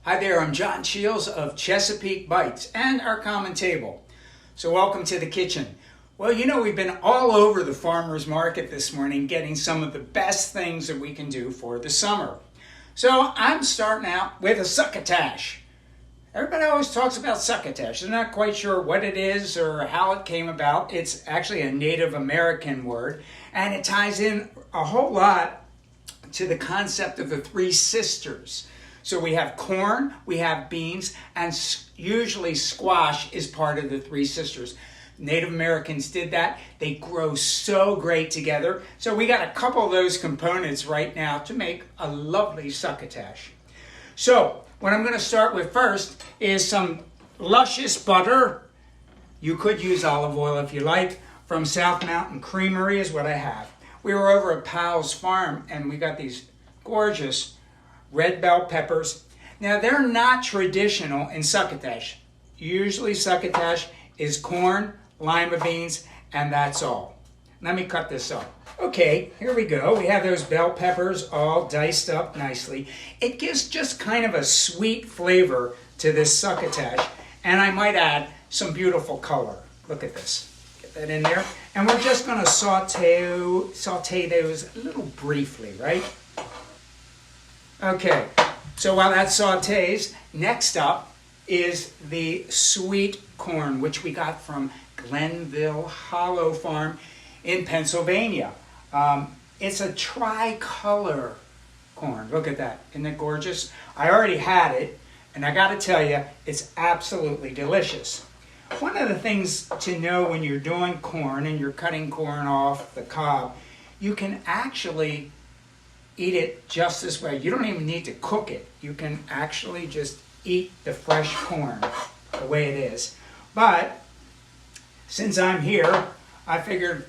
Hi there, I'm John Shields of Chesapeake Bites and Our Common Table. So welcome to the kitchen. Well, you know, we've been all over the farmer's market this morning getting some of the best things that we can do for the summer. So I'm starting out with a succotash. Everybody always talks about succotash. They're not quite sure what it is or how it came about. It's actually a Native American word, and it ties in a whole lot to the concept of the three sisters. So we have corn, we have beans, and usually squash is part of the three sisters. Native Americans did that. They grow so great together. So we got a couple of those components right now to make a lovely succotash. So what I'm going to start with first is some luscious butter. You could use olive oil if you like. From South Mountain Creamery is what I have. We were over at Powell's Farm and we got these gorgeous red bell peppers. Now they're not traditional in succotash. Usually succotash is corn, lima beans, and that's all. Let me cut this up. Okay, here we go. We have those bell peppers all diced up nicely. It gives just kind of a sweet flavor to this succotash, and I might add some beautiful color. Look at this. Get that in there. And we're just going to saute those a little briefly, right? Okay, so while that sautés, next up is the sweet corn, which we got from Glenville Hollow Farm in Pennsylvania. It's a tricolor corn. Look at that. Isn't it gorgeous? I already had it, and I got to tell you, it's absolutely delicious. One of the things to know when you're doing corn and you're cutting corn off the cob, you can actually eat it just this way. You don't even need to cook it. You can actually just eat the fresh corn the way it is. But since I'm here, I figured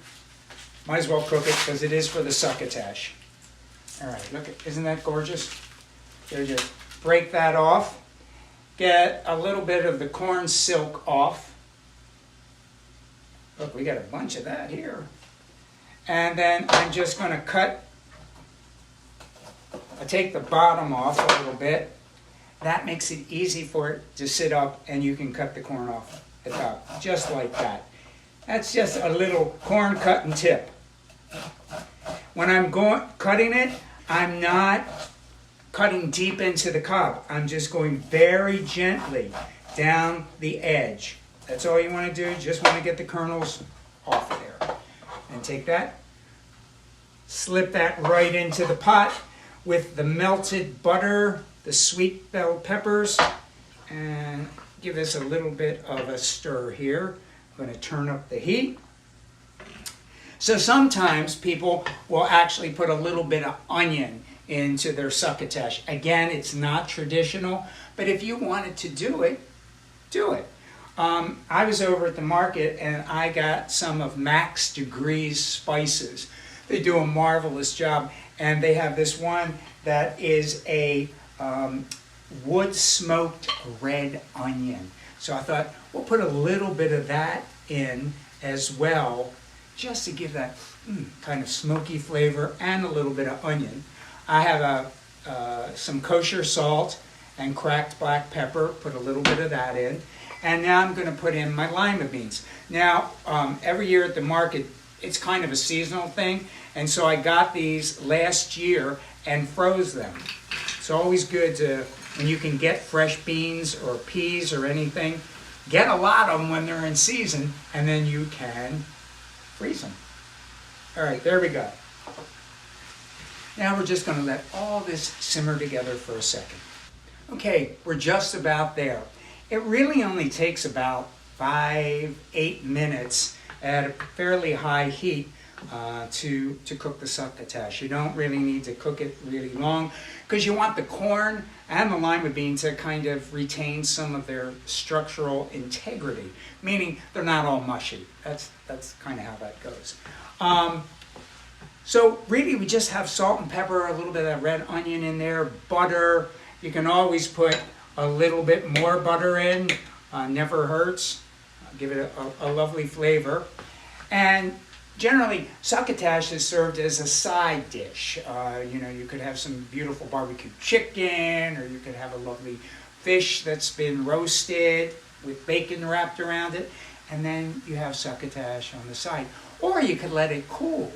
might as well cook it because it is for the succotash. All right, look, isn't that gorgeous? So just break that off. Get a little bit of the corn silk off. Look, we got a bunch of that here. And then I'm just going to I take the bottom off a little bit. That makes it easy for it to sit up, and you can cut the corn off the top, just like that. That's just a little corn cutting tip. When I'm cutting it, I'm not cutting deep into the cob. I'm just going very gently down the edge. That's all you want to do. You just want to get the kernels off there. And take that, slip that right into the pot with the melted butter, the sweet bell peppers, and give this a little bit of a stir here. I'm going to turn up the heat. So sometimes people will actually put a little bit of onion into their succotash. Again, it's not traditional, but if you wanted to do it, do it. I was over at the market and I got some of Max Degree's spices. They do a marvelous job, and they have this one that is a wood-smoked red onion. So I thought, we'll put a little bit of that in as well, just to give that kind of smoky flavor and a little bit of onion. I have some kosher salt and cracked black pepper, put a little bit of that in. And now I'm going to put in my lima beans. Now, every year at the market, it's kind of a seasonal thing, and so I got these last year and froze them. It's always good to, when you can get fresh beans or peas or anything, get a lot of them when they're in season, and then you can freeze them. All right, there we go. Now we're just going to let all this simmer together for a second. Okay, we're just about there. It really only takes about 5-8 minutes at a fairly high heat to cook the succotash. You don't really need to cook it really long because you want the corn and the lima bean to kind of retain some of their structural integrity, meaning they're not all mushy. That's kind of how that goes. So really we just have salt and pepper, a little bit of red onion in there, butter. You can always put a little bit more butter in, never hurts. Give it a lovely flavor. And Generally, succotash is served as a side dish. You could have some beautiful barbecue chicken, or you could have a lovely fish that's been roasted with bacon wrapped around it, and then you have succotash on the side. Or you could let it cool,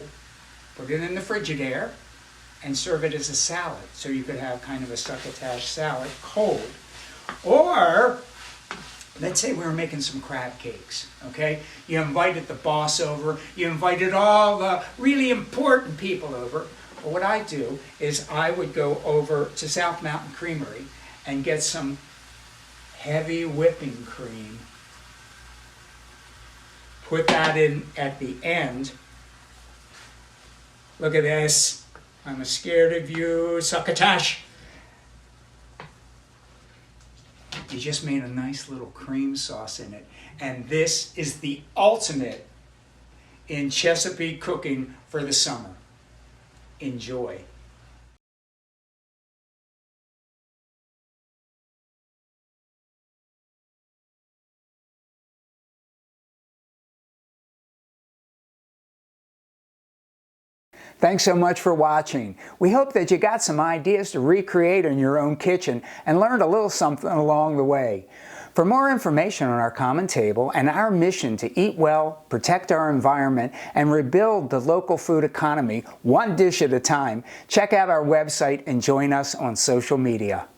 put it in the Frigidaire, and serve it as a salad. So you could have kind of a succotash salad cold. Or, let's say we were making some crab cakes, okay? You invited the boss over, you invited all the really important people over. Well, what I do is I would go over to South Mountain Creamery and get some heavy whipping cream. Put that in at the end. Look at this. I'm scared of you, succotash. You just made a nice little cream sauce in it. And this is the ultimate in Chesapeake cooking for the summer. Enjoy. Thanks so much for watching. We hope that you got some ideas to recreate in your own kitchen and learned a little something along the way. For more information on our common table and our mission to eat well, protect our environment, and rebuild the local food economy one dish at a time, check out our website and join us on social media.